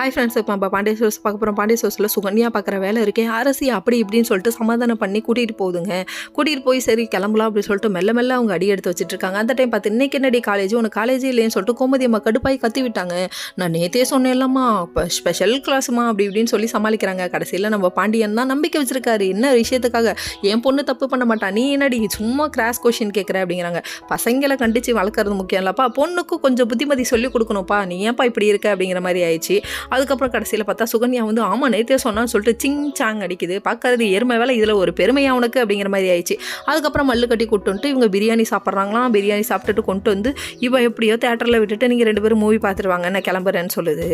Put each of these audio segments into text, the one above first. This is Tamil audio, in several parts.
ஹாய் ஃப்ரெண்ட்ஸ், இப்போ நம்ம பாண்டிய ஸ்டோர்ஸ் பார்க்க போகிறோம். பாண்டிய ஸ்டோர்ஸில் சுகன்யா பார்க்குற வேலை இருக்கே, அரசி அப்படி இப்படின்னு சொல்லிட்டு சமாதானம் பண்ணி கூட்டிகிட்டு போகுதுங்க. கூட்டிகிட்டு போய் சரி கிளம்பலாம் அப்படின்னு சொல்லிட்டு மெல்ல மெல்ல அவங்க அடி எடுத்து வச்சுட்டு இருக்காங்க. அந்த டைம் பார்த்து இன்னைக்கு என்னடி காலேஜ், உனக்கு காலேஜே இல்லைன்னு சொல்லிட்டு கோமதி அம்மா கடுப்பாய் கத்தி விட்டாங்க. நான் நேற்றே சொன்னேன் இல்லம்மா, இப்போ ஸ்பெஷல் கிளாஸுமா அப்படி இப்படின்னு சொல்லி சமாளிக்கிறாங்க. கடைசியில் நம்ம பாண்டியன் தான் நம்பிக்கை வச்சிருக்காரு. என்ன விஷயத்துக்காக, என் பொண்ணு தப்பு பண்ண மாட்டான், நீ என்னடி சும்மா கிராஸ் கொஷின் கேட்குற அப்படிங்கிறாங்க. பசங்களை கண்டித்து வளர்க்குறது முக்கியம் இல்லப்பா, பொண்ணுக்கும் கொஞ்சம் புத்திமதி சொல்லி கொடுக்கணும்ப்பா, நீ ஏன்ப்பா இப்படி இருக்க அப்படிங்கிற மாதிரி ஆயிடுச்சு. அதுக்கப்புறம் கடைசியில் பார்த்தா சுகன்யா வந்து ஆமாம் நேற்றே சொன்னான்னு சொல்லிட்டு சிங் சாங் அடிக்குது. பார்க்கறது எருமை வேலை, இதில் ஒரு பெருமையாக உனக்கு அப்படிங்கிற மாதிரி ஆயிடுச்சு. அதுக்கப்புறம் மல்லு கட்டி கூட்டு வந்துட்டு இவங்க பிரியாணி சாப்பிட்றாங்களாம். பிரியாணி சாப்பிட்டுட்டு கொண்டு வந்து இவன் எப்படியோ தேட்டரில் விட்டுட்டு நீங்கள் 2 பேரும் மூவி பார்த்துருவாங்க, நான் கிளம்புறேன்னு சொல்லுது.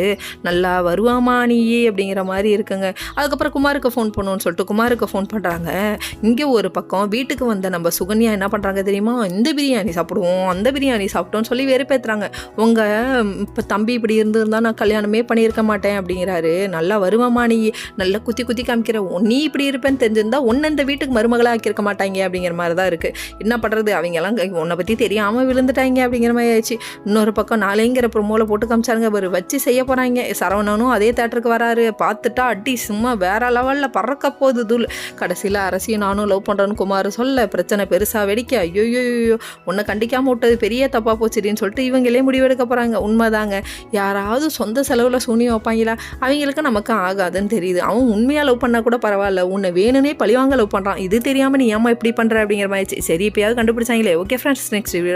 நல்லா வருவாமா நீயே அப்படிங்கிற மாதிரி இருக்குங்க. அதுக்கப்புறம் குமாருக்கு ஃபோன் பண்ணுவோன்னு சொல்லிட்டு குமாருக்கு ஃபோன் பண்ணுறாங்க. இங்கே ஒரு பக்கம் வீட்டுக்கு வந்த நம்ம சுகன்யா என்ன பண்ணுறாங்க தெரியுமா, இந்த பிரியாணி சாப்பிடுவோம் அந்த பிரியாணி சாப்பிட்டோன்னு சொல்லி வெறுப்பேற்றுறாங்க. உங்கள் இப்போ தம்பி இப்படி இருந்திருந்தால் நான் கல்யாணமே பண்ணியிருக்க மாட்டேன் அப்படிங்கிறாரு. நல்லா வருவாமா நீ, நல்லா குத்தி குத்தி காமிக்கிற, நீ இப்படி இருப்பேன்னு தெரிஞ்சிருந்தா ஒன்று இந்த வீட்டுக்கு மருமகளாக ஆக்கியிருக்க மாட்டாங்க அப்படிங்கிற மாதிரி தான் இருக்குது. என்ன பண்ணுறது, அவங்கெல்லாம் உன்னை பற்றி தெரியாமல் விழுந்துட்டாங்க அப்படிங்கிற மாதிரி ஆயிடுச்சு. இன்னொரு பக்கம் நாளைங்கிற ப்ரொமோவில் போட்டு காமிச்சாருங்க, ஒரு வச்சு செய்ய போகிறாங்க. சரவணனும் அதே தேட்டருக்கு வராரு. பார்த்துட்டா அடி சும்மா வேற லெவலில் பறக்க போகுது தூள். கடைசியில் அரசியும் நானும் லவ் பண்ணுறேன்னு குமார் சொல்ல பிரச்சனை பெருசாக வெடிக்க, ஐயோயோயோ உன்னை கண்டிக்காமல் விட்டது பெரிய தப்பாக போச்சுடின்னு சொல்லிட்டு இவங்களே முடிவெடுக்க போகிறாங்க. உண்மைதாங்க, யாராவது சொந்த செலவில் சூனியம் வைப்பாங்களா, அவங்களுக்கு நமக்கு ஆகாதுன்னு தெரியுது. அவன் உண்மையாக லவ் பண்ணால் கூட பரவாயில்ல, உன்னை வேணுனே பழிவாங்க லவ் பண்ணுறான், இது தெரியாமல் நீ ஏமா இப்படி பண்ணுற அப்படிங்கிற மாதிரி. சரி இப்போயாவது கண்டுபிடிச்சாங்களே. Okay friends, next video